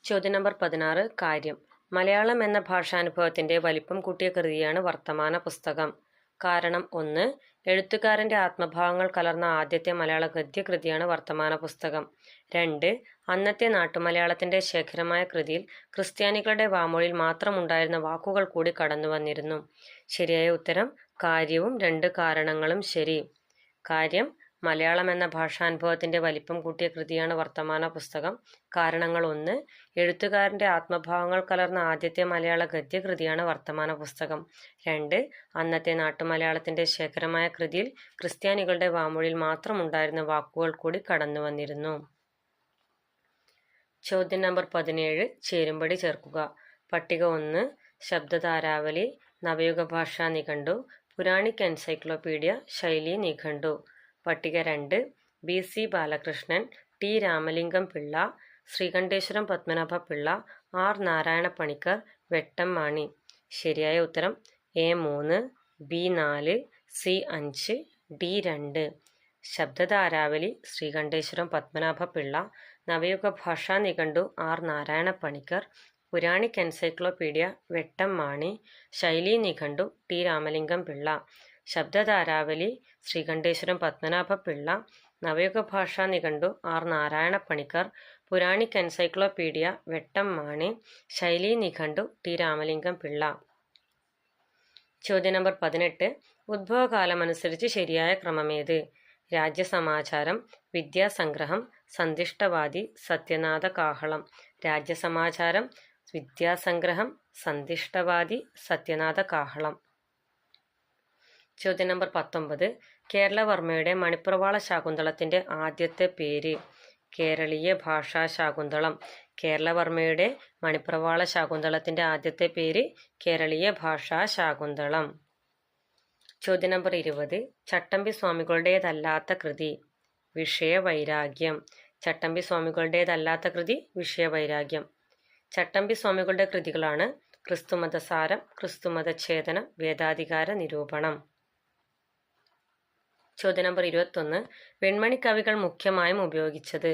ചോദ്യം നമ്പർ 16. കാര്യം. മലയാളം എന്ന ഭാഷാനുഭവത്തിന്റെ വലിപ്പം കൂട്ടിയ കൃതിയാണ് വർത്തമാന പുസ്തകം. കാരണം 1. എഴുത്തുകാരന്റെ ആത്മഭാവങ്ങൾ കലർന്ന ആദ്യത്തെ മലയാള ഗദ്യകൃതിയാണ് വർത്തമാന പുസ്തകം. 2. അന്നത്തെ നാട്ടുമലയാളത്തിന്റെ ശേഖരമായ കൃതിയിൽ ക്രിസ്ത്യാനികളുടെ വാമൊഴിയിൽ മാത്രമുണ്ടായിരുന്ന വാക്കുകൾ കൂടി കടന്നുവന്നിരുന്നു. ശരിയായ ഉത്തരം കാര്യവും 2 കാരണങ്ങളും ശരി. കാര്യം. മലയാളം എന്ന ഭാഷാനുഭവത്തിന്റെ വലിപ്പം കൂട്ടിയ കൃതിയാണ് വർത്തമാന പുസ്തകം. കാരണങ്ങൾ 1. എഴുത്തുകാരന്റെ ആത്മഭാവങ്ങൾ കലർന്ന ആദ്യത്തെ മലയാള ഗദ്യകൃതിയാണ് വർത്തമാന പുസ്തകം. 2. അന്നത്തെ നാട്ടുമലയാളത്തിന്റെ ശേഖരമായ കൃതിയിൽ ക്രിസ്ത്യാനികളുടെ വാമൊഴിയിൽ മാത്രമുണ്ടായിരുന്ന വാക്കുകൾ കൂടി കടന്നുവന്നിരുന്നു. ചോദ്യം നമ്പർ 17. ചേരുംപടി ചേർക്കുക. പട്ടിക 1. ശബ്ദധാരാവലി, നവയുഗ ഭാഷാ നിഘണ്ടു, പുരാണിക് എൻസൈക്ലോപീഡിയ, ശൈലീ നിഘണ്ടു. പട്ടിക 2. BC Balakrishnan, T Ramalingam Pillai, Sreekanteswaram Padmanabha Pillai, R Narayana Panicker, വെട്ടം മാണി. ശരിയായ ഉത്തരം A 3, B 4, C 5, D 2. Shabdadharavali Sreekanteswaram Padmanabha Pillai, നവയുഗ ഭാഷാ നിഘണ്ടു R നാരായണ പണിക്കർ, പുരാണിക് എൻസൈക്ലോപീഡിയ വെട്ടം മാണി, ശൈലീ നിഘണ്ടു T രാമലിംഗം പിള്ള. ശബ്ദധാരാവലി ശ്രീകണ്ഠേശ്വരം പത്മനാഭ പിള്ള, നവയുഗ ഭാഷാ നിഘണ്ടു R നാരായണ പണിക്കർ, പുരാണിക് എൻസൈക്ലോപീഡിയ വെട്ടം മാണി, ശൈലീ നിഘണ്ടു T രാമലിംഗം പിള്ള. ചോദ്യം നമ്പർ 18. ഉദ്ഭവകാലമനുസരിച്ച് ശരിയായ ക്രമമേത്? രാജ്യസമാചാരം, വിദ്യാസംഗ്രഹം, സന്ദിഷ്ടവാദി, സത്യനാഥ കാഹളം. രാജ്യസമാചാരം, വിദ്യാസംഗ്രഹം, സന്ദിഷ്ടവാദി, സത്യനാഥ കാഹളം. ചോദ്യം നമ്പർ 19. കേരളവർമ്മയുടെ മണിപ്രവാള ശാകുന്തളത്തിന്റെ ആദ്യത്തെ പേര്? കേരളീയ ഭാഷാ ശാകുന്തളം. കേരളവർമ്മയുടെ മണിപ്രവാള ശാകുന്തളത്തിന്റെ ആദ്യത്തെ പേര് കേരളീയ ഭാഷാ ശാകുന്തളം. ചോദ്യം നമ്പർ 20. ചട്ടമ്പി സ്വാമികളുടേതല്ലാത്ത കൃതി? വിഷയവൈരാഗ്യം. ചട്ടമ്പി സ്വാമികളുടേതല്ലാത്ത കൃതി വിഷയവൈരാഗ്യം. ചട്ടമ്പി സ്വാമികളുടെ കൃതികളാണ് ക്രിസ്തുമതസാരം, ക്രിസ്തുമതഛേദനം, വേദാധികാര നിരൂപണം. ചോദ്യം നമ്പർ 21. വെൺമണിക്കവികൾ മുഖ്യമായും ഉപയോഗിച്ചത്?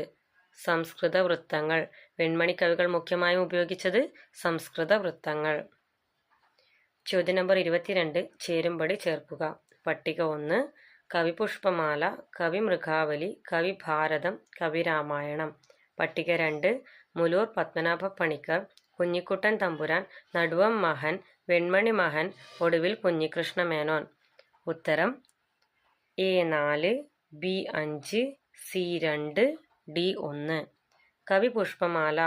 സംസ്കൃത വൃത്തങ്ങൾ. വെൺമണിക്കവികൾ മുഖ്യമായും ഉപയോഗിച്ചത് സംസ്കൃത വൃത്തങ്ങൾ. ചോദ്യം നമ്പർ 22. ചേരുംപടി ചേർക്കുക. പട്ടിക 1. കവിപുഷ്പമാല, കവിമൃഗാവലി, കവിഭാരതം, കവിരാമായണം. പട്ടിക 2. മുലൂർ പത്മനാഭ പണിക്കർ, കുഞ്ഞിക്കുട്ടൻ തമ്പുരാൻ, നടുവം മഹൻ, വെൺമണി മഹൻ, ഒടുവിൽ കുഞ്ഞികൃഷ്ണ മേനോൻ. ഉത്തരം A 4, B 5, C 2, D 1. കവിപുഷ്പമാല